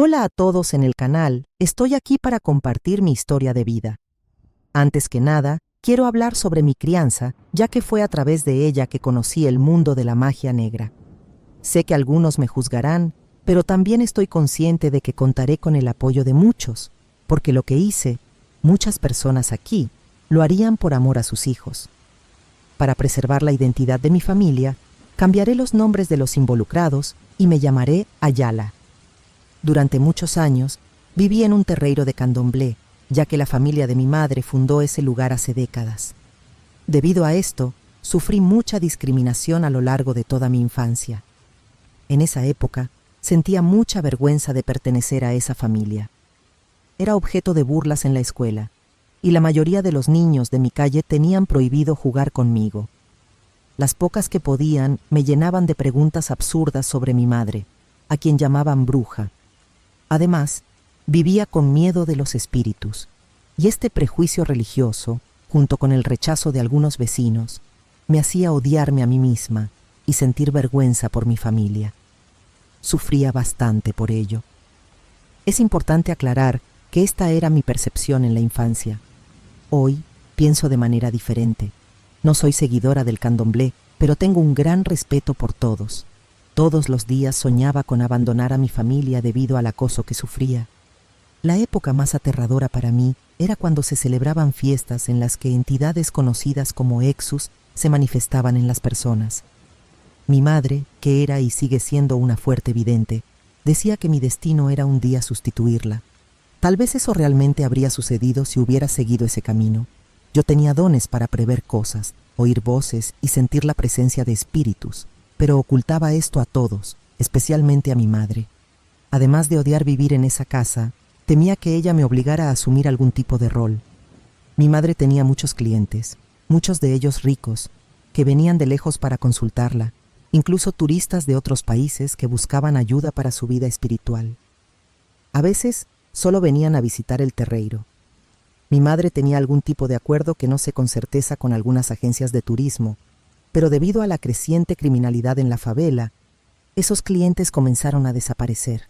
Hola a todos en el canal, estoy aquí para compartir mi historia de vida. Antes que nada, quiero hablar sobre mi crianza, ya que fue a través de ella que conocí el mundo de la magia negra. Sé que algunos me juzgarán, pero también estoy consciente de que contaré con el apoyo de muchos, porque lo que hice, muchas personas aquí, lo harían por amor a sus hijos. Para preservar la identidad de mi familia, cambiaré los nombres de los involucrados y me llamaré Ayala. Durante muchos años, viví en un terreiro de Candomblé, ya que la familia de mi madre fundó ese lugar hace décadas. Debido a esto, sufrí mucha discriminación a lo largo de toda mi infancia. En esa época, sentía mucha vergüenza de pertenecer a esa familia. Era objeto de burlas en la escuela, y la mayoría de los niños de mi calle tenían prohibido jugar conmigo. Las pocas que podían me llenaban de preguntas absurdas sobre mi madre, a quien llamaban bruja. Además, vivía con miedo de los espíritus, y este prejuicio religioso, junto con el rechazo de algunos vecinos, me hacía odiarme a mí misma y sentir vergüenza por mi familia. Sufría bastante por ello. Es importante aclarar que esta era mi percepción en la infancia. Hoy pienso de manera diferente. No soy seguidora del candomblé, pero tengo un gran respeto por todos. Todos los días soñaba con abandonar a mi familia debido al acoso que sufría. La época más aterradora para mí era cuando se celebraban fiestas en las que entidades conocidas como Exus se manifestaban en las personas. Mi madre, que era y sigue siendo una fuerte vidente, decía que mi destino era un día sustituirla. Tal vez eso realmente habría sucedido si hubiera seguido ese camino. Yo tenía dones para prever cosas, oír voces y sentir la presencia de espíritus, pero ocultaba esto a todos, especialmente a mi madre. Además de odiar vivir en esa casa, temía que ella me obligara a asumir algún tipo de rol. Mi madre tenía muchos clientes, muchos de ellos ricos, que venían de lejos para consultarla, incluso turistas de otros países que buscaban ayuda para su vida espiritual. A veces, solo venían a visitar el terreiro. Mi madre tenía algún tipo de acuerdo que no sé con certeza con algunas agencias de turismo, pero debido a la creciente criminalidad en la favela, esos clientes comenzaron a desaparecer.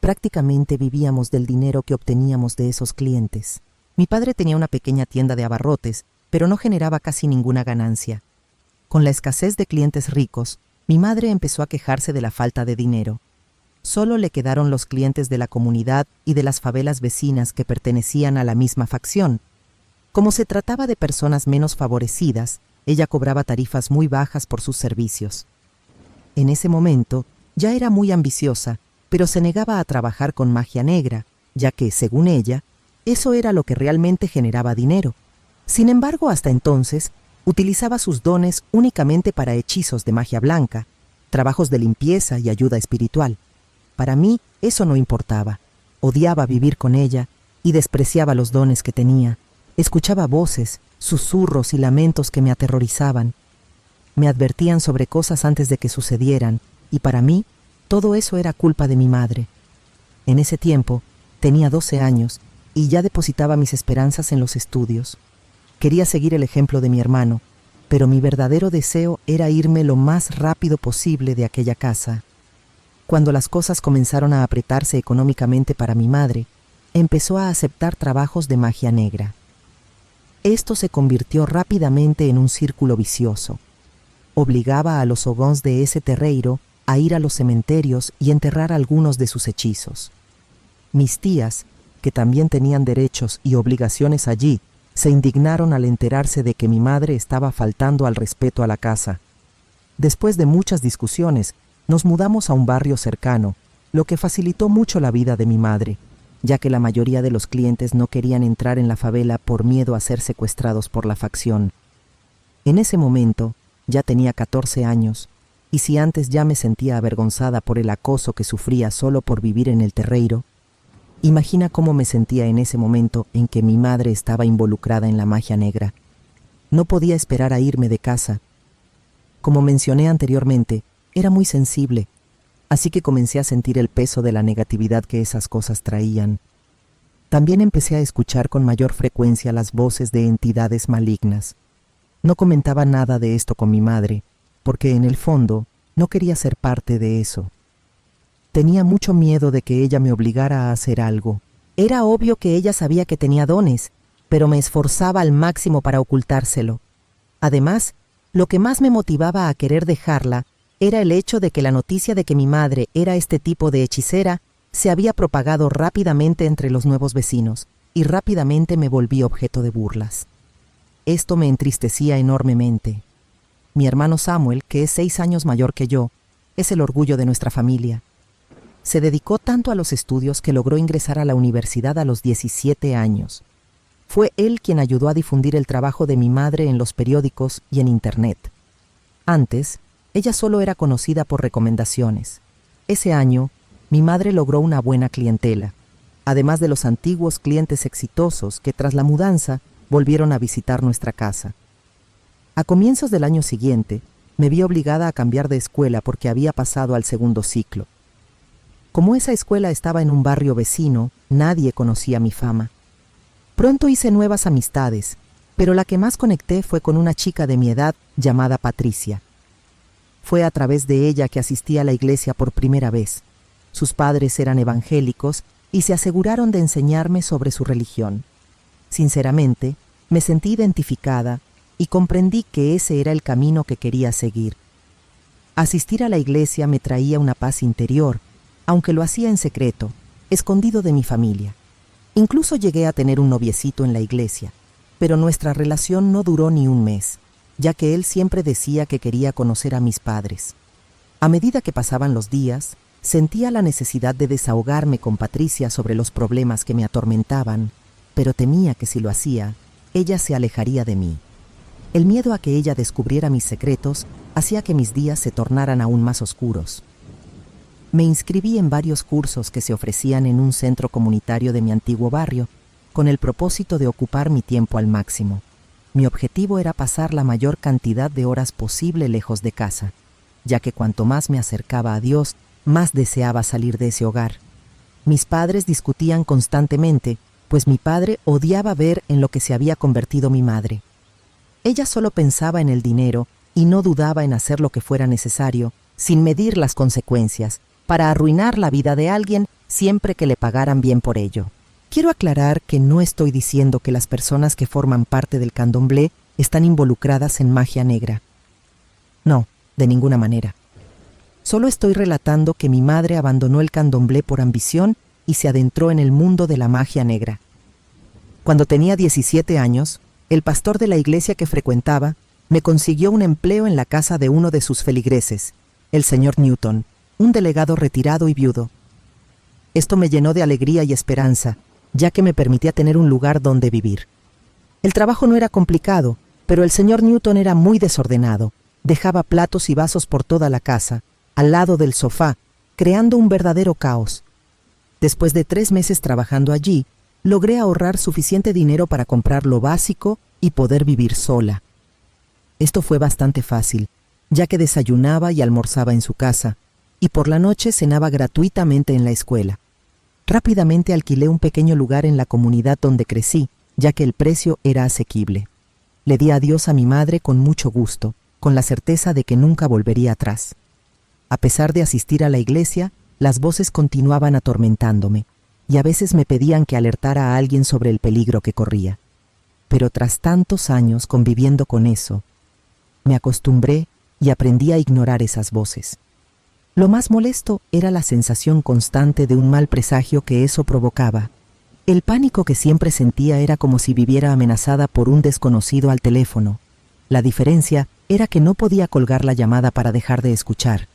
Prácticamente vivíamos del dinero que obteníamos de esos clientes. Mi padre tenía una pequeña tienda de abarrotes, pero no generaba casi ninguna ganancia. Con la escasez de clientes ricos, mi madre empezó a quejarse de la falta de dinero. Solo le quedaron los clientes de la comunidad y de las favelas vecinas que pertenecían a la misma facción. Como se trataba de personas menos favorecidas, ella cobraba tarifas muy bajas por sus servicios. En ese momento, ya era muy ambiciosa, pero se negaba a trabajar con magia negra, ya que, según ella, eso era lo que realmente generaba dinero. Sin embargo, hasta entonces, utilizaba sus dones únicamente para hechizos de magia blanca, trabajos de limpieza y ayuda espiritual. Para mí, eso no importaba. Odiaba vivir con ella y despreciaba los dones que tenía. Escuchaba voces, susurros y lamentos que me aterrorizaban. Me advertían sobre cosas antes de que sucedieran, y para mí, todo eso era culpa de mi madre. En ese tiempo, tenía 12 años y ya depositaba mis esperanzas en los estudios. Quería seguir el ejemplo de mi hermano, pero mi verdadero deseo era irme lo más rápido posible de aquella casa. Cuando las cosas comenzaron a apretarse económicamente para mi madre, empezó a aceptar trabajos de magia negra. Esto se convirtió rápidamente en un círculo vicioso. Obligaba a los ogons de ese terreiro a ir a los cementerios y enterrar algunos de sus hechizos. Mis tías, que también tenían derechos y obligaciones allí, se indignaron al enterarse de que mi madre estaba faltando al respeto a la casa. Después de muchas discusiones, nos mudamos a un barrio cercano, lo que facilitó mucho la vida de mi madre, ya que la mayoría de los clientes no querían entrar en la favela por miedo a ser secuestrados por la facción. En ese momento, ya tenía 14 años, y si antes ya me sentía avergonzada por el acoso que sufría solo por vivir en el terreiro, imagina cómo me sentía en ese momento en que mi madre estaba involucrada en la magia negra. No podía esperar a irme de casa. Como mencioné anteriormente, era muy sensible, así que comencé a sentir el peso de la negatividad que esas cosas traían. También empecé a escuchar con mayor frecuencia las voces de entidades malignas. No comentaba nada de esto con mi madre, porque en el fondo no quería ser parte de eso. Tenía mucho miedo de que ella me obligara a hacer algo. Era obvio que ella sabía que tenía dones, pero me esforzaba al máximo para ocultárselo. Además, lo que más me motivaba a querer dejarla era el hecho de que la noticia de que mi madre era este tipo de hechicera se había propagado rápidamente entre los nuevos vecinos, y rápidamente me volví objeto de burlas. Esto me entristecía enormemente. Mi hermano Samuel, que es 6 años mayor que yo, es el orgullo de nuestra familia. Se dedicó tanto a los estudios que logró ingresar a la universidad a los 17 años. Fue él quien ayudó a difundir el trabajo de mi madre en los periódicos y en Internet. Antes, ella solo era conocida por recomendaciones. Ese año, mi madre logró una buena clientela, además de los antiguos clientes exitosos que tras la mudanza volvieron a visitar nuestra casa. A comienzos del año siguiente, me vi obligada a cambiar de escuela porque había pasado al segundo ciclo. Como esa escuela estaba en un barrio vecino, nadie conocía mi fama. Pronto hice nuevas amistades, pero la que más conecté fue con una chica de mi edad llamada Patricia. Fue a través de ella que asistí a la iglesia por primera vez. Sus padres eran evangélicos y se aseguraron de enseñarme sobre su religión. Sinceramente, me sentí identificada y comprendí que ese era el camino que quería seguir. Asistir a la iglesia me traía una paz interior, aunque lo hacía en secreto, escondido de mi familia. Incluso llegué a tener un noviecito en la iglesia, pero nuestra relación no duró ni un mes, ya que él siempre decía que quería conocer a mis padres. A medida que pasaban los días, sentía la necesidad de desahogarme con Patricia sobre los problemas que me atormentaban, pero temía que si lo hacía, ella se alejaría de mí. El miedo a que ella descubriera mis secretos hacía que mis días se tornaran aún más oscuros. Me inscribí en varios cursos que se ofrecían en un centro comunitario de mi antiguo barrio, con el propósito de ocupar mi tiempo al máximo. Mi objetivo era pasar la mayor cantidad de horas posible lejos de casa, ya que cuanto más me acercaba a Dios, más deseaba salir de ese hogar. Mis padres discutían constantemente, pues mi padre odiaba ver en lo que se había convertido mi madre. Ella solo pensaba en el dinero y no dudaba en hacer lo que fuera necesario, sin medir las consecuencias, para arruinar la vida de alguien siempre que le pagaran bien por ello. Quiero aclarar que no estoy diciendo que las personas que forman parte del candomblé están involucradas en magia negra. No, de ninguna manera. Solo estoy relatando que mi madre abandonó el candomblé por ambición y se adentró en el mundo de la magia negra. Cuando tenía 17 años, el pastor de la iglesia que frecuentaba me consiguió un empleo en la casa de uno de sus feligreses, el señor Newton, un delegado retirado y viudo. Esto me llenó de alegría y esperanza, ya que me permitía tener un lugar donde vivir. El trabajo no era complicado, pero el señor Newton era muy desordenado. Dejaba platos y vasos por toda la casa, al lado del sofá, creando un verdadero caos. Después de 3 meses trabajando allí, logré ahorrar suficiente dinero para comprar lo básico y poder vivir sola. Esto fue bastante fácil, ya que desayunaba y almorzaba en su casa, y por la noche cenaba gratuitamente en la escuela. Rápidamente alquilé un pequeño lugar en la comunidad donde crecí, ya que el precio era asequible. Le di adiós a mi madre con mucho gusto, con la certeza de que nunca volvería atrás. A pesar de asistir a la iglesia, las voces continuaban atormentándome, y a veces me pedían que alertara a alguien sobre el peligro que corría. Pero tras tantos años conviviendo con eso, me acostumbré y aprendí a ignorar esas voces. Lo más molesto era la sensación constante de un mal presagio que eso provocaba. El pánico que siempre sentía era como si viviera amenazada por un desconocido al teléfono. La diferencia era que no podía colgar la llamada para dejar de escuchar,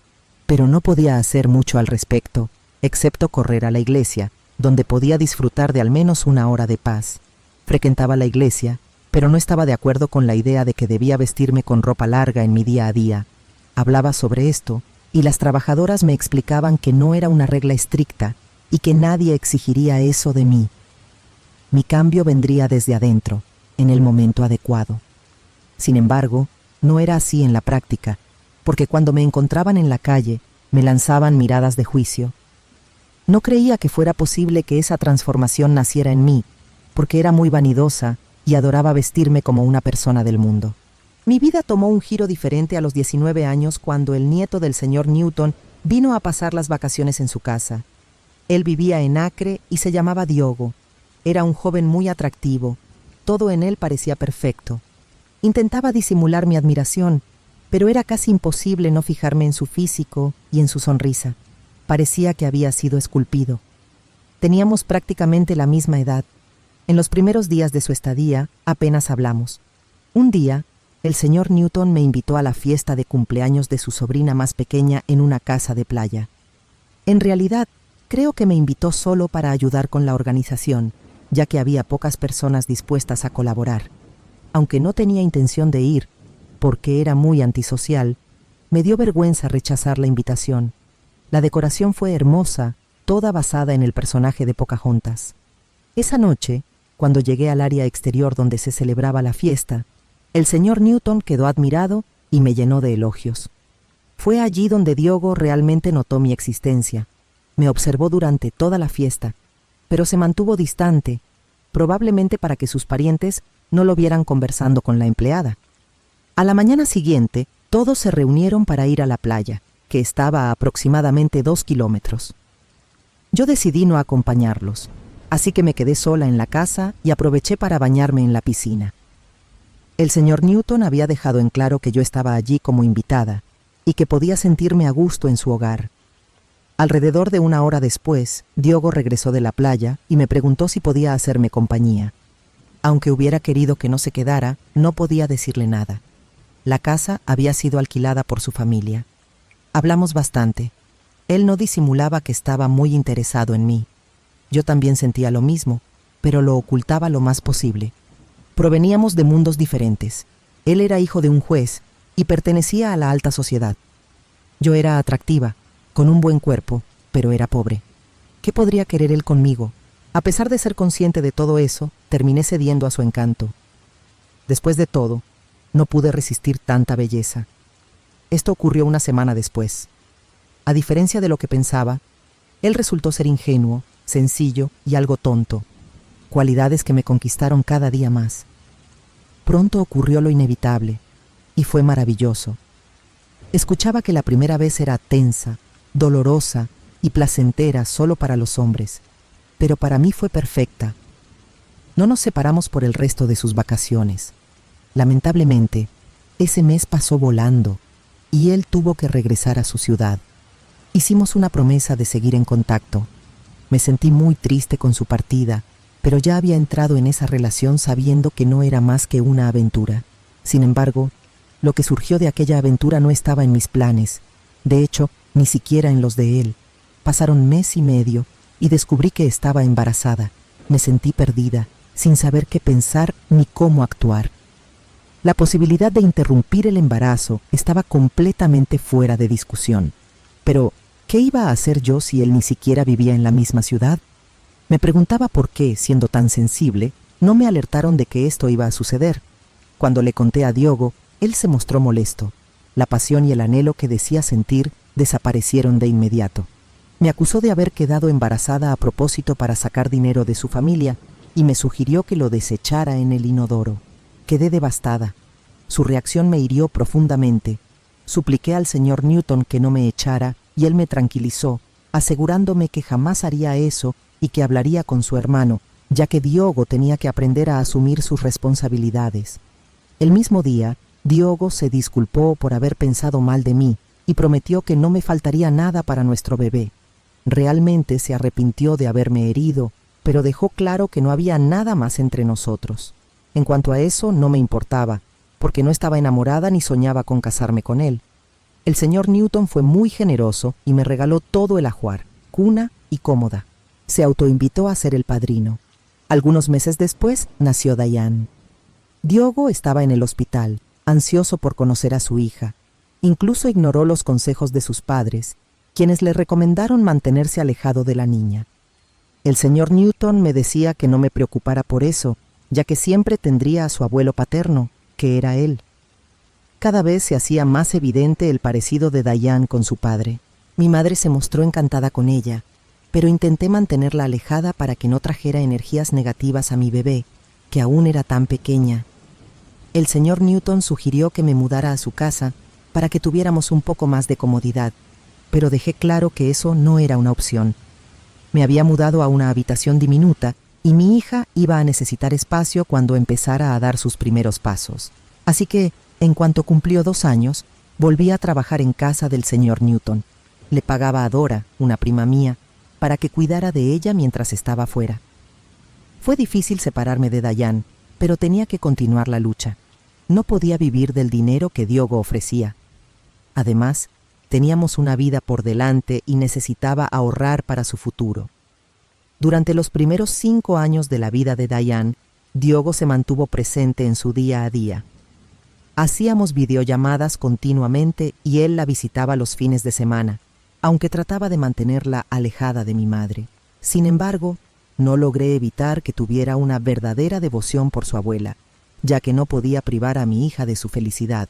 pero no podía hacer mucho al respecto, excepto correr a la iglesia, donde podía disfrutar de al menos 1 hora de paz. Frecuentaba la iglesia, pero no estaba de acuerdo con la idea de que debía vestirme con ropa larga en mi día a día. Hablaba sobre esto, y las trabajadoras me explicaban que no era una regla estricta y que nadie exigiría eso de mí. Mi cambio vendría desde adentro, en el momento adecuado. Sin embargo, no era así en la práctica, porque cuando me encontraban en la calle, me lanzaban miradas de juicio. No creía que fuera posible que esa transformación naciera en mí, porque era muy vanidosa y adoraba vestirme como una persona del mundo. Mi vida tomó un giro diferente a los 19 años cuando el nieto del señor Newton Vino a pasar las vacaciones en su casa. Él vivía en Acre y se llamaba Diogo. Era un joven muy atractivo. Todo en él parecía perfecto. Intentaba disimular mi admiración, pero era casi imposible no fijarme en su físico y en su sonrisa. Parecía que había sido esculpido. Teníamos prácticamente la misma edad. En los primeros días de su estadía apenas hablamos. Un día, el señor Newton me invitó a la fiesta de cumpleaños de su sobrina más pequeña en una casa de playa. En realidad, creo que me invitó solo para ayudar con la organización, ya que había pocas personas dispuestas a colaborar. Aunque no tenía intención de ir, porque era muy antisocial, me dio vergüenza rechazar la invitación. La decoración fue hermosa, toda basada en el personaje de Pocahontas. Esa noche, cuando llegué al área exterior donde se celebraba la fiesta, el señor Newton quedó admirado y me llenó de elogios. Fue allí donde Diogo realmente notó mi existencia. Me observó durante toda la fiesta, pero se mantuvo distante, probablemente para que sus parientes no lo vieran conversando con la empleada. A la mañana siguiente, todos se reunieron para ir a la playa, que estaba a aproximadamente 2 kilómetros. Yo decidí no acompañarlos, así que me quedé sola en la casa y aproveché para bañarme en la piscina. El señor Newton había dejado en claro que yo estaba allí como invitada y que podía sentirme a gusto en su hogar. Alrededor de 1 hora después, Diogo regresó de la playa y me preguntó si podía hacerme compañía. Aunque hubiera querido que no se quedara, no podía decirle nada. La casa había sido alquilada por su familia. Hablamos bastante. Él no disimulaba que estaba muy interesado en mí. Yo también sentía lo mismo, pero lo ocultaba lo más posible. Proveníamos de mundos diferentes. Él era hijo de un juez y pertenecía a la alta sociedad. Yo era atractiva, con un buen cuerpo, pero era pobre. ¿Qué podría querer él conmigo? A pesar de ser consciente de todo eso, terminé cediendo a su encanto. Después de todo, no pude resistir tanta belleza. Esto ocurrió 1 semana después. A diferencia de lo que pensaba, él resultó ser ingenuo, sencillo y algo tonto, cualidades que me conquistaron cada día más. Pronto ocurrió lo inevitable, y fue maravilloso. Escuchaba que la primera vez era tensa, dolorosa y placentera solo para los hombres, pero para mí fue perfecta. No nos separamos por el resto de sus vacaciones. Lamentablemente, ese mes pasó volando, y él tuvo que regresar a su ciudad. Hicimos una promesa de seguir en contacto. Me sentí muy triste con su partida, pero ya había entrado en esa relación sabiendo que no era más que una aventura. Sin embargo, lo que surgió de aquella aventura no estaba en mis planes. De hecho, ni siquiera en los de él. Pasaron 1 mes y medio y descubrí que estaba embarazada. Me sentí perdida, sin saber qué pensar ni cómo actuar. La posibilidad de interrumpir el embarazo estaba completamente fuera de discusión. Pero, ¿qué iba a hacer yo si él ni siquiera vivía en la misma ciudad? Me preguntaba por qué, siendo tan sensible, no me alertaron de que esto iba a suceder. Cuando le conté a Diogo, él se mostró molesto. La pasión y el anhelo que decía sentir desaparecieron de inmediato. Me acusó de haber quedado embarazada a propósito para sacar dinero de su familia y me sugirió que lo desechara en el inodoro. Quedé devastada. Su reacción me hirió profundamente. Supliqué al señor Newton que no me echara y él me tranquilizó, asegurándome que jamás haría eso y que hablaría con su hermano, ya que Diogo tenía que aprender a asumir sus responsabilidades. El mismo día, Diogo se disculpó por haber pensado mal de mí y prometió que no me faltaría nada para nuestro bebé. Realmente se arrepintió de haberme herido, pero dejó claro que no había nada más entre nosotros. En cuanto a eso, no me importaba, porque no estaba enamorada ni soñaba con casarme con él. El señor Newton fue muy generoso y me regaló todo el ajuar, cuna y cómoda. Se autoinvitó a ser el padrino. Algunos meses después nació Diane. Diogo estaba en el hospital, ansioso por conocer a su hija. Incluso ignoró los consejos de sus padres, quienes le recomendaron mantenerse alejado de la niña. El señor Newton me decía que no me preocupara por eso, ya que siempre tendría a su abuelo paterno, que era él. Cada vez se hacía más evidente el parecido de Diane con su padre. Mi madre se mostró encantada con ella, pero intenté mantenerla alejada para que no trajera energías negativas a mi bebé, que aún era tan pequeña. El señor Newton sugirió que me mudara a su casa para que tuviéramos un poco más de comodidad. pero dejé claro que eso no era una opción. Me había mudado a una habitación diminuta y mi hija iba a necesitar espacio cuando empezara a dar sus primeros pasos. Así que, en cuanto cumplió 2 años, volví a trabajar en casa del señor Newton. Le pagaba a Dora, una prima mía, para que cuidara de ella mientras estaba fuera. Fue difícil separarme de Diane, pero tenía que continuar la lucha. No podía vivir del dinero que Diogo ofrecía. Además, teníamos una vida por delante y necesitaba ahorrar para su futuro. Durante los primeros 5 años de la vida de Diane, Diogo se mantuvo presente en su día a día. Hacíamos videollamadas continuamente y él la visitaba los fines de semana, aunque trataba de mantenerla alejada de mi madre. Sin embargo, no logré evitar que tuviera una verdadera devoción por su abuela, ya que no podía privar a mi hija de su felicidad.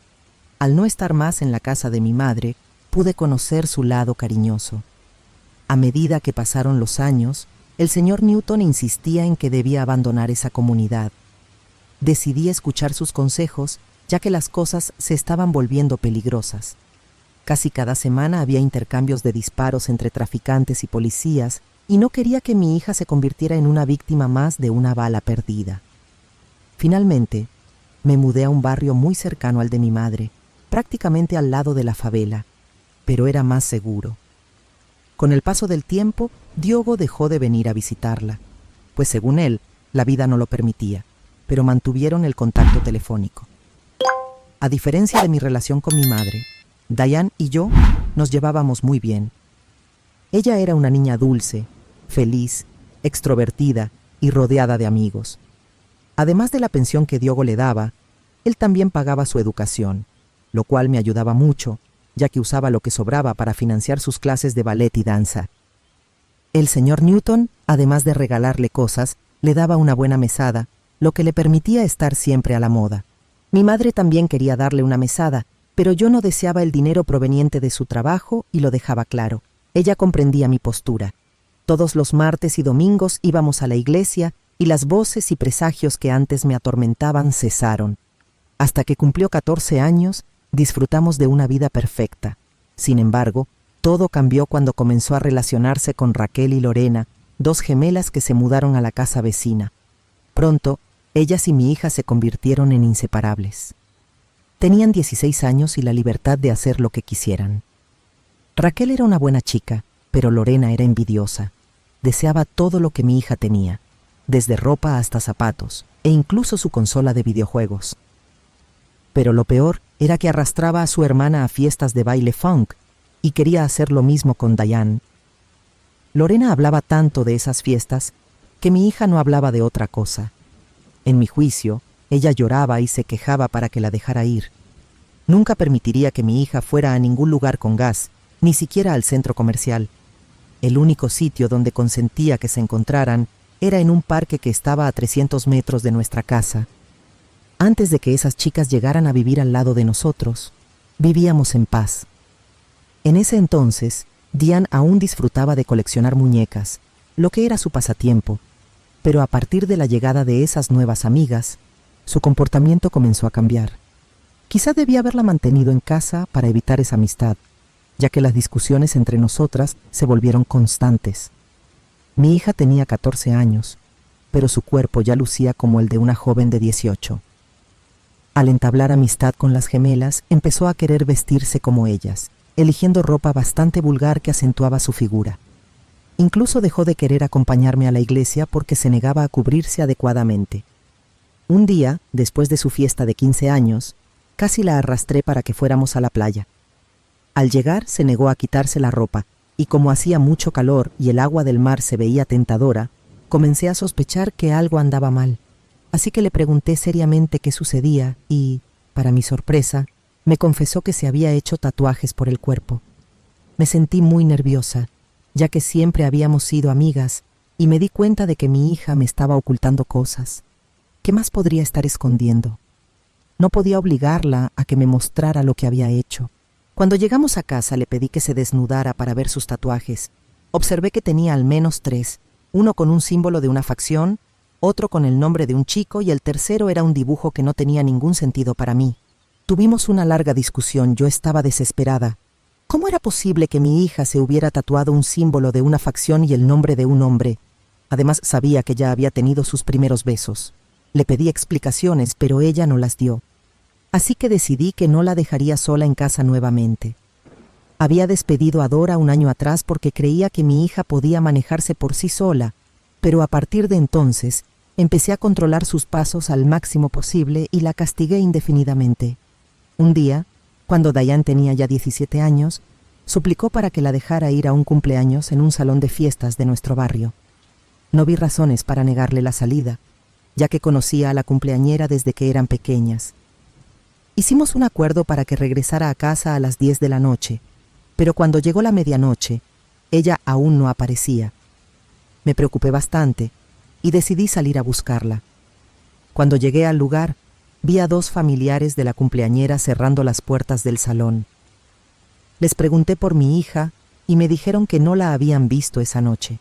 Al no estar más en la casa de mi madre, pude conocer su lado cariñoso. A medida que pasaron los años, el señor Newton insistía en que debía abandonar esa comunidad. Decidí escuchar sus consejos, ya que las cosas se estaban volviendo peligrosas. Casi cada semana había intercambios de disparos entre traficantes y policías, y no quería que mi hija se convirtiera en una víctima más de una bala perdida. Finalmente, me mudé a un barrio muy cercano al de mi madre, prácticamente al lado de la favela, pero era más seguro. Con el paso del tiempo, Diogo dejó de venir a visitarla, pues según él, la vida no lo permitía, pero mantuvieron el contacto telefónico. A diferencia de mi relación con mi madre, Diane y yo nos llevábamos muy bien. Ella era una niña dulce, feliz, extrovertida y rodeada de amigos. Además de la pensión que Diogo le daba, él también pagaba su educación, lo cual me ayudaba mucho, ya que usaba lo que sobraba para financiar sus clases de ballet y danza. El señor Newton, además de regalarle cosas, le daba una buena mesada, lo que le permitía estar siempre a la moda. Mi madre también quería darle una mesada, pero yo no deseaba el dinero proveniente de su trabajo y lo dejaba claro. Ella comprendía mi postura. Todos los martes y domingos íbamos a la iglesia y las voces y presagios que antes me atormentaban cesaron. Hasta que cumplió 14 años, disfrutamos de una vida perfecta. Sin embargo, todo cambió cuando comenzó a relacionarse con Raquel y Lorena, 2 gemelas que se mudaron a la casa vecina. Pronto, ellas y mi hija se convirtieron en inseparables. Tenían 16 años y la libertad de hacer lo que quisieran. Raquel era una buena chica, pero Lorena era envidiosa. Deseaba todo lo que mi hija tenía, desde ropa hasta zapatos, e incluso su consola de videojuegos. Pero lo peor era que arrastraba a su hermana a fiestas de baile funk y quería hacer lo mismo con Diane. Lorena hablaba tanto de esas fiestas que mi hija no hablaba de otra cosa. En mi juicio, ella lloraba y se quejaba para que la dejara ir. Nunca permitiría que mi hija fuera a ningún lugar con gas, ni siquiera al centro comercial. El único sitio donde consentía que se encontraran era en un parque que estaba a 300 metros de nuestra casa. Antes de que esas chicas llegaran a vivir al lado de nosotros, vivíamos en paz. En ese entonces, Diane aún disfrutaba de coleccionar muñecas, lo que era su pasatiempo, pero a partir de la llegada de esas nuevas amigas, su comportamiento comenzó a cambiar. Quizá debía haberla mantenido en casa para evitar esa amistad, ya que las discusiones entre nosotras se volvieron constantes. Mi hija tenía 14 años, pero su cuerpo ya lucía como el de una joven de 18. Al entablar amistad con las gemelas, empezó a querer vestirse como ellas, eligiendo ropa bastante vulgar que acentuaba su figura. Incluso dejó de querer acompañarme a la iglesia porque se negaba a cubrirse adecuadamente. Un día, después de su fiesta de 15 años, casi la arrastré para que fuéramos a la playa. Al llegar, se negó a quitarse la ropa, y como hacía mucho calor y el agua del mar se veía tentadora, comencé a sospechar que algo andaba mal. Así que le pregunté seriamente qué sucedía y, para mi sorpresa, me confesó que se había hecho tatuajes por el cuerpo. Me sentí muy nerviosa, ya que siempre habíamos sido amigas, y me di cuenta de que mi hija me estaba ocultando cosas. ¿Qué más podría estar escondiendo? No podía obligarla a que me mostrara lo que había hecho. Cuando llegamos a casa le pedí que se desnudara para ver sus tatuajes. Observé que tenía al menos 3, uno con un símbolo de una facción, otro con el nombre de un chico y el tercero era un dibujo que no tenía ningún sentido para mí. Tuvimos una larga discusión, yo estaba desesperada. ¿Cómo era posible que mi hija se hubiera tatuado un símbolo de una facción y el nombre de un hombre? Además, sabía que ya había tenido sus primeros besos. Le pedí explicaciones, pero ella no las dio. Así que decidí que no la dejaría sola en casa nuevamente. Había despedido a Dora un año atrás porque creía que mi hija podía manejarse por sí sola, pero a partir de entonces empecé a controlar sus pasos al máximo posible y la castigué indefinidamente. Un día, cuando Diane tenía ya 17 años, suplicó para que la dejara ir a un cumpleaños en un salón de fiestas de nuestro barrio. No vi razones para negarle la salida, ya que conocía a la cumpleañera desde que eran pequeñas. Hicimos un acuerdo para que regresara a casa a las 10 de la noche, pero cuando llegó la medianoche, ella aún no aparecía. Me preocupé bastante y decidí salir a buscarla. Cuando llegué al lugar, vi a 2 familiares de la cumpleañera cerrando las puertas del salón. Les pregunté por mi hija y me dijeron que no la habían visto esa noche.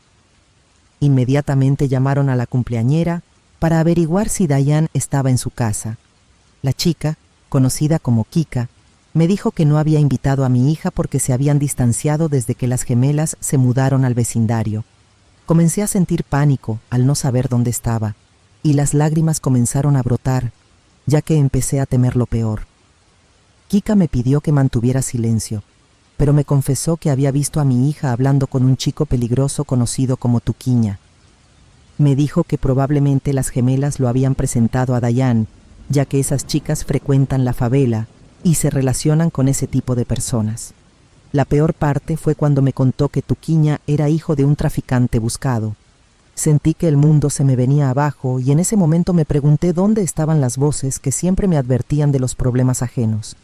Inmediatamente llamaron a la cumpleañera para averiguar si Diane estaba en su casa. La chica, conocida como Kika, me dijo que no había invitado a mi hija porque se habían distanciado desde que las gemelas se mudaron al vecindario. Comencé a sentir pánico al no saber dónde estaba, y las lágrimas comenzaron a brotar, ya que empecé a temer lo peor. Kika me pidió que mantuviera silencio, pero me confesó que había visto a mi hija hablando con un chico peligroso conocido como Tuquiña. Me dijo que probablemente las gemelas lo habían presentado a Diane, ya que esas chicas frecuentan la favela y se relacionan con ese tipo de personas. La peor parte fue cuando me contó que Tuquiña era hijo de un traficante buscado. Sentí que el mundo se me venía abajo y en ese momento me pregunté dónde estaban las voces que siempre me advertían de los problemas ajenos.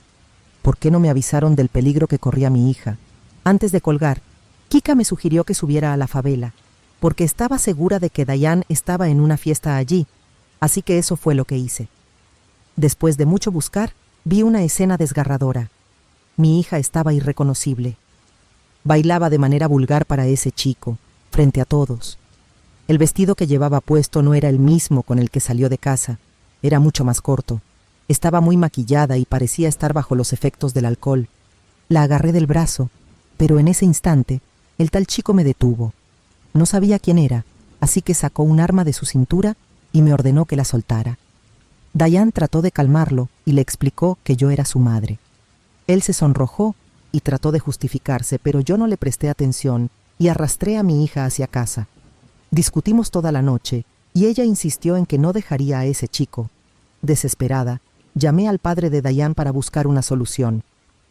¿Por qué no me avisaron del peligro que corría mi hija? Antes de colgar, Kika me sugirió que subiera a la favela, porque estaba segura de que Diane estaba en una fiesta allí, así que eso fue lo que hice. Después de mucho buscar, vi una escena desgarradora. Mi hija estaba irreconocible. Bailaba de manera vulgar para ese chico, frente a todos. El vestido que llevaba puesto no era el mismo con el que salió de casa, era mucho más corto. Estaba muy maquillada y parecía estar bajo los efectos del alcohol. La agarré del brazo, pero en ese instante, el tal chico me detuvo. No sabía quién era, así que sacó un arma de su cintura y me ordenó que la soltara. Diane trató de calmarlo y le explicó que yo era su madre. Él se sonrojó y trató de justificarse, pero yo no le presté atención y arrastré a mi hija hacia casa. Discutimos toda la noche y ella insistió en que no dejaría a ese chico. Desesperada, llamé al padre de Diane para buscar una solución.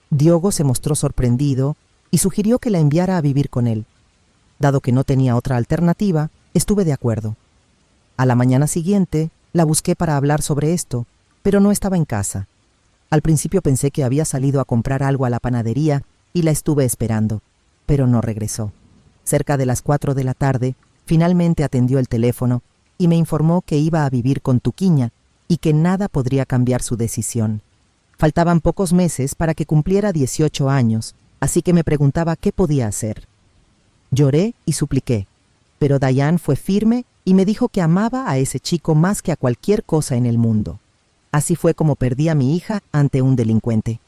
Diogo se mostró sorprendido y sugirió que la enviara a vivir con él. Dado que no tenía otra alternativa, estuve de acuerdo. A la mañana siguiente, la busqué para hablar sobre esto, pero no estaba en casa. Al principio pensé que había salido a comprar algo a la panadería y la estuve esperando, pero no regresó. Cerca de las 4 de la tarde, finalmente atendió el teléfono y me informó que iba a vivir con Tuquiña y que nada podría cambiar su decisión. Faltaban pocos meses para que cumpliera 18 años, así que me preguntaba qué podía hacer. Lloré y supliqué, pero Diane fue firme y me dijo que amaba a ese chico más que a cualquier cosa en el mundo. Así fue como perdí a mi hija ante un delincuente.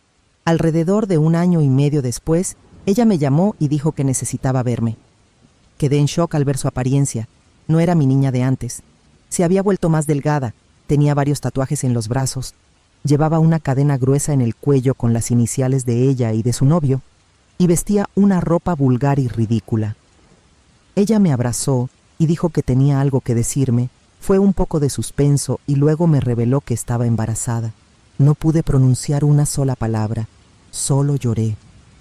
Alrededor de 1 año y medio después, ella me llamó y dijo que necesitaba verme. Quedé en shock al ver su apariencia. No era mi niña de antes. Se había vuelto más delgada, tenía varios tatuajes en los brazos, llevaba una cadena gruesa en el cuello con las iniciales de ella y de su novio, y vestía una ropa vulgar y ridícula. Ella me abrazó y dijo que tenía algo que decirme. Fue un poco de suspenso y luego me reveló que estaba embarazada. No pude pronunciar una sola palabra, solo lloré.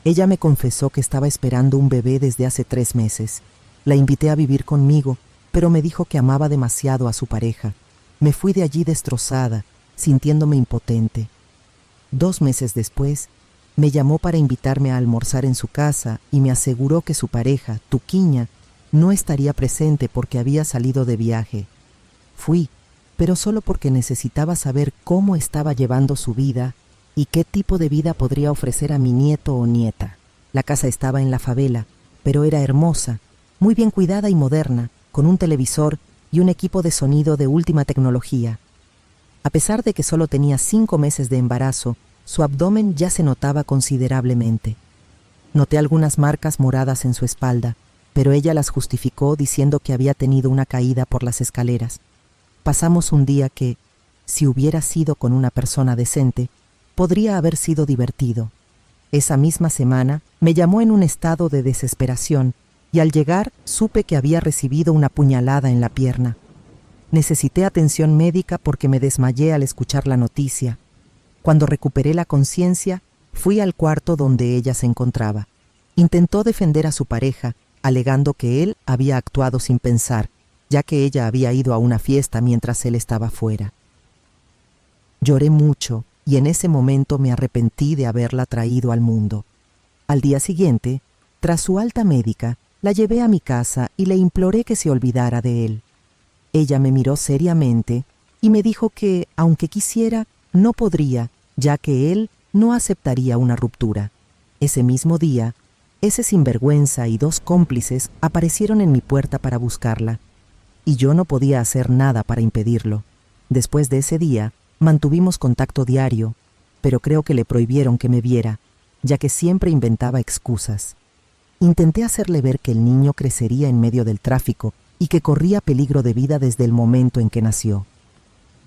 Ella me confesó que estaba esperando un bebé desde hace 3 meses. La invité a vivir conmigo, pero me dijo que amaba demasiado a su pareja. Me fui de allí destrozada, sintiéndome impotente. 2 meses después, me llamó para invitarme a almorzar en su casa y me aseguró que su pareja, Tuquiña, no estaría presente porque había salido de viaje. Fui, pero solo porque necesitaba saber cómo estaba llevando su vida y qué tipo de vida podría ofrecer a mi nieto o nieta. La casa estaba en la favela, pero era hermosa, muy bien cuidada y moderna, con un televisor y un equipo de sonido de última tecnología. A pesar de que solo tenía 5 meses de embarazo, su abdomen ya se notaba considerablemente. Noté algunas marcas moradas en su espalda, pero ella las justificó diciendo que había tenido una caída por las escaleras. Pasamos un día que, si hubiera sido con una persona decente, podría haber sido divertido. Esa misma semana me llamó en un estado de desesperación y al llegar supe que había recibido una puñalada en la pierna. Necesité atención médica porque me desmayé al escuchar la noticia. Cuando recuperé la conciencia, fui al cuarto donde ella se encontraba. Intentó defender a su pareja, alegando que él había actuado sin pensar, ya que ella había ido a una fiesta mientras él estaba fuera. Lloré mucho y en ese momento me arrepentí de haberla traído al mundo. Al día siguiente, tras su alta médica, la llevé a mi casa y le imploré que se olvidara de él. Ella me miró seriamente y me dijo que, aunque quisiera, no podría, ya que él no aceptaría una ruptura. Ese mismo día, ese sinvergüenza y 2 cómplices aparecieron en mi puerta para buscarla, y yo no podía hacer nada para impedirlo. Después de ese día, mantuvimos contacto diario, pero creo que le prohibieron que me viera, ya que siempre inventaba excusas. Intenté hacerle ver que el niño crecería en medio del tráfico y que corría peligro de vida desde el momento en que nació.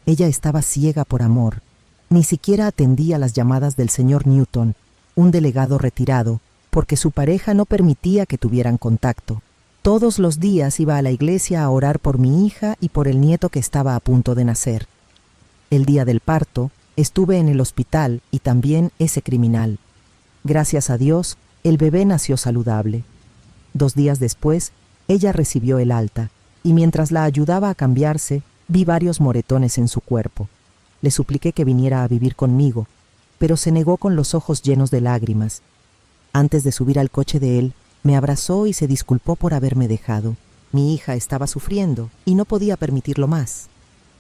Ella estaba ciega por amor. Ni siquiera atendía las llamadas del señor Newton, un delegado retirado, porque su pareja no permitía que tuvieran contacto. Todos los días iba a la iglesia a orar por mi hija y por el nieto que estaba a punto de nacer. El día del parto, estuve en el hospital y también ese criminal. Gracias a Dios, el bebé nació saludable. 2 días después, ella recibió el alta, y mientras la ayudaba a cambiarse, vi varios moretones en su cuerpo. Le supliqué que viniera a vivir conmigo, pero se negó con los ojos llenos de lágrimas. Antes de subir al coche de él, me abrazó y se disculpó por haberme dejado. Mi hija estaba sufriendo y no podía permitirlo más.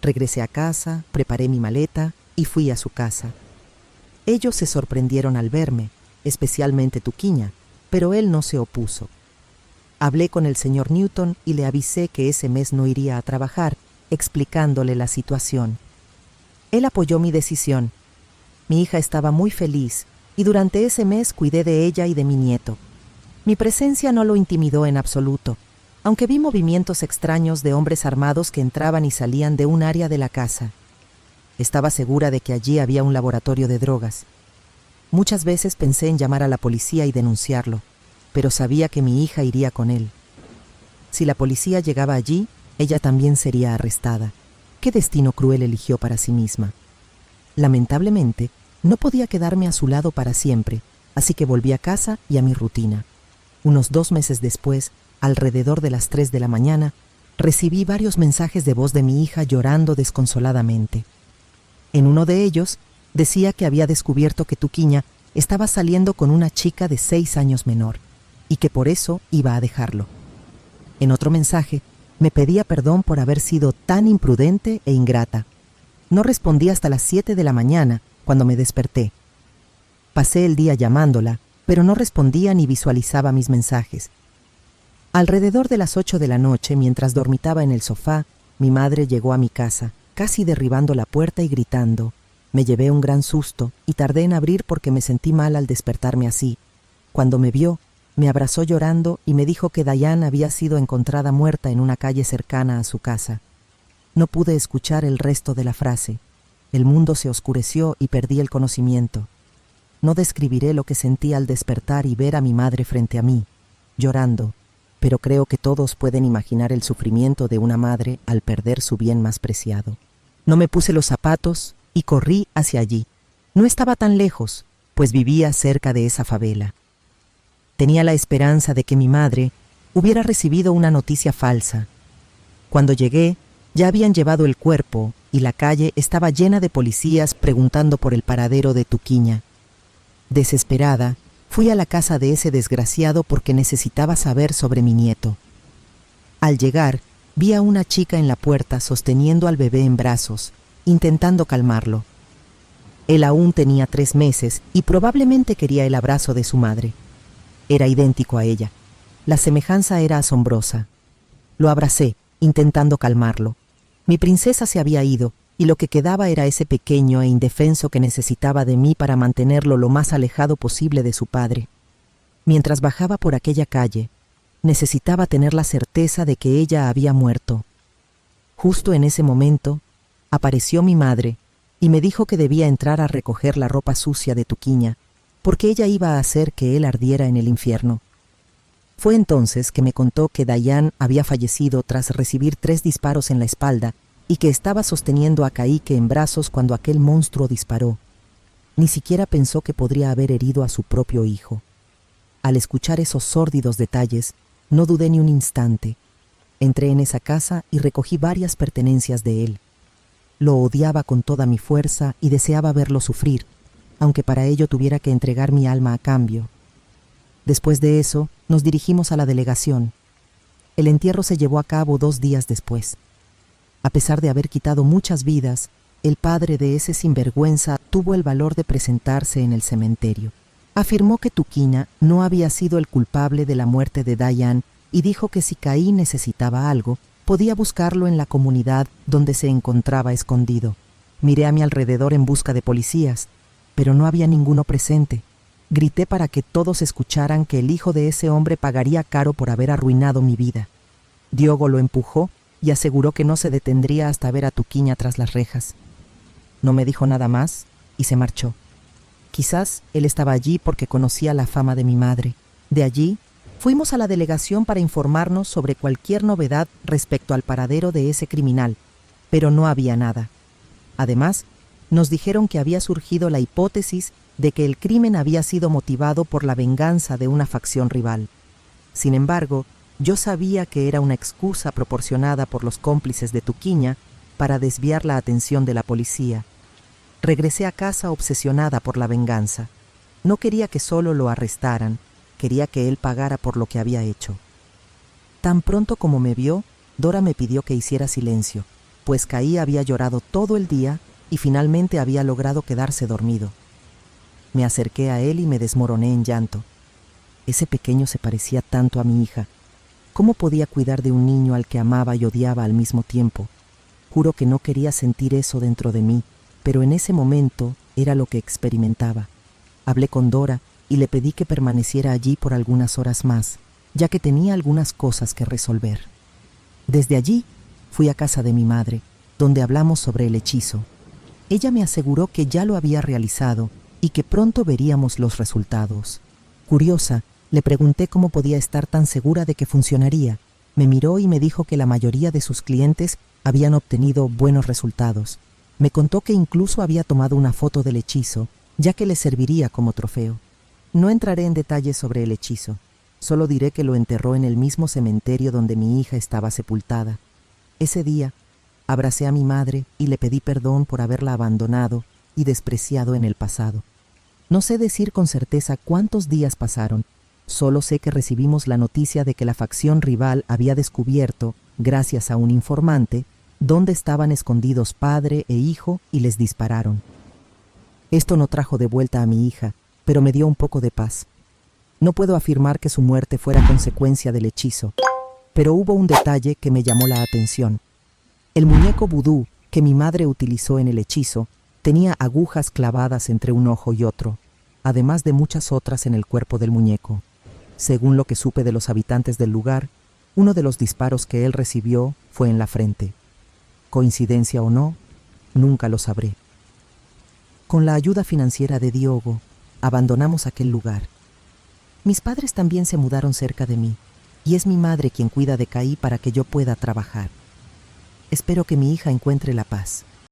Regresé a casa, preparé mi maleta y fui a su casa. Ellos se sorprendieron al verme, especialmente Tuquiña, pero él no se opuso. Hablé con el señor Newton y le avisé que ese mes no iría a trabajar, explicándole la situación. Él apoyó mi decisión. Mi hija estaba muy feliz y durante ese mes cuidé de ella y de mi nieto. Mi presencia no lo intimidó en absoluto, aunque vi movimientos extraños de hombres armados que entraban y salían de un área de la casa. Estaba segura de que allí había un laboratorio de drogas. Muchas veces pensé en llamar a la policía y denunciarlo, pero sabía que mi hija iría con él. Si la policía llegaba allí, ella también sería arrestada. ¿Qué destino cruel eligió para sí misma? Lamentablemente, no podía quedarme a su lado para siempre, así que volví a casa y a mi rutina. Unos 2 meses después, alrededor de las 3 de la mañana, recibí varios mensajes de voz de mi hija llorando desconsoladamente. En uno de ellos, decía que había descubierto que Tuquiña estaba saliendo con una chica de 6 años menor, y que por eso iba a dejarlo. En otro mensaje, me pedía perdón por haber sido tan imprudente e ingrata. No respondí hasta las 7 de la mañana, cuando me desperté. Pasé el día llamándola, pero no respondía ni visualizaba mis mensajes. Alrededor de las 8 de la noche, mientras dormitaba en el sofá, mi madre llegó a mi casa, casi derribando la puerta y gritando. Me llevé un gran susto y tardé en abrir porque me sentí mal al despertarme así. Cuando me vio, me abrazó llorando y me dijo que Diane había sido encontrada muerta en una calle cercana a su casa. No pude escuchar el resto de la frase. El mundo se oscureció y perdí el conocimiento. No describiré lo que sentí al despertar y ver a mi madre frente a mí, llorando, pero creo que todos pueden imaginar el sufrimiento de una madre al perder su bien más preciado. No me puse los zapatos y corrí hacia allí. No estaba tan lejos, pues vivía cerca de esa favela. Tenía la esperanza de que mi madre hubiera recibido una noticia falsa. Cuando llegué, ya habían llevado el cuerpo y la calle estaba llena de policías preguntando por el paradero de Tuquiña. Desesperada, fui a la casa de ese desgraciado porque necesitaba saber sobre mi nieto. Al llegar, vi a una chica en la puerta sosteniendo al bebé en brazos, intentando calmarlo. Él aún tenía 3 meses y probablemente quería el abrazo de su madre. Era idéntico a ella. La semejanza era asombrosa. Lo abracé, intentando calmarlo. Mi princesa se había ido, y lo que quedaba era ese pequeño e indefenso que necesitaba de mí para mantenerlo lo más alejado posible de su padre. Mientras bajaba por aquella calle, necesitaba tener la certeza de que ella había muerto. Justo en ese momento, apareció mi madre y me dijo que debía entrar a recoger la ropa sucia de Tuquiña, porque ella iba a hacer que él ardiera en el infierno. Fue entonces que me contó que Dayan había fallecido tras recibir 3 disparos en la espalda y que estaba sosteniendo a Kaique en brazos cuando aquel monstruo disparó. Ni siquiera pensó que podría haber herido a su propio hijo. Al escuchar esos sórdidos detalles, no dudé ni un instante. Entré en esa casa y recogí varias pertenencias de él. Lo odiaba con toda mi fuerza y deseaba verlo sufrir, aunque para ello tuviera que entregar mi alma a cambio. Después de eso, nos dirigimos a la delegación. El entierro se llevó a cabo 2 días después. A pesar de haber quitado muchas vidas, el padre de ese sinvergüenza tuvo el valor de presentarse en el cementerio. Afirmó que Tuquiña no había sido el culpable de la muerte de Dayan y dijo que si Caí necesitaba algo, podía buscarlo en la comunidad donde se encontraba escondido. Miré a mi alrededor en busca de policías, pero no había ninguno presente. Grité para que todos escucharan que el hijo de ese hombre pagaría caro por haber arruinado mi vida. Diogo lo empujó y aseguró que no se detendría hasta ver a Tuquiña tras las rejas. No me dijo nada más y se marchó. Quizás él estaba allí porque conocía la fama de mi madre. De allí, fuimos a la delegación para informarnos sobre cualquier novedad respecto al paradero de ese criminal, pero no había nada. Además, nos dijeron que había surgido la hipótesis de que el crimen había sido motivado por la venganza de una facción rival. Sin embargo, yo sabía que era una excusa proporcionada por los cómplices de Tuquiña para desviar la atención de la policía. Regresé a casa obsesionada por la venganza. No quería que solo lo arrestaran, quería que él pagara por lo que había hecho. Tan pronto como me vio, Dora me pidió que hiciera silencio, pues Caí había llorado todo el día y finalmente había logrado quedarse dormido. Me acerqué a él y me desmoroné en llanto. Ese pequeño se parecía tanto a mi hija. ¿Cómo podía cuidar de un niño al que amaba y odiaba al mismo tiempo? Juro que no quería sentir eso dentro de mí, pero en ese momento era lo que experimentaba. Hablé con Dora y le pedí que permaneciera allí por algunas horas más, ya que tenía algunas cosas que resolver. Desde allí fui a casa de mi madre, donde hablamos sobre el hechizo. Ella me aseguró que ya lo había realizado y que pronto veríamos los resultados. Curiosa, le pregunté cómo podía estar tan segura de que funcionaría. Me miró y me dijo que la mayoría de sus clientes habían obtenido buenos resultados. Me contó que incluso había tomado una foto del hechizo, ya que le serviría como trofeo. No entraré en detalles sobre el hechizo, solo diré que lo enterró en el mismo cementerio donde mi hija estaba sepultada. Ese día, abracé a mi madre y le pedí perdón por haberla abandonado y despreciado en el pasado. No sé decir con certeza cuántos días pasaron, solo sé que recibimos la noticia de que la facción rival había descubierto, gracias a un informante, dónde estaban escondidos padre e hijo y les dispararon. Esto no trajo de vuelta a mi hija, pero me dio un poco de paz. No puedo afirmar que su muerte fuera consecuencia del hechizo, pero hubo un detalle que me llamó la atención. El muñeco vudú que mi madre utilizó en el hechizo tenía agujas clavadas entre un ojo y otro, además de muchas otras en el cuerpo del muñeco. Según lo que supe de los habitantes del lugar, uno de los disparos que él recibió fue en la frente. Coincidencia o no, nunca lo sabré. Con la ayuda financiera de Diogo, abandonamos aquel lugar. Mis padres también se mudaron cerca de mí, y es mi madre quien cuida de Caí para que yo pueda trabajar. Espero que mi hija encuentre la paz.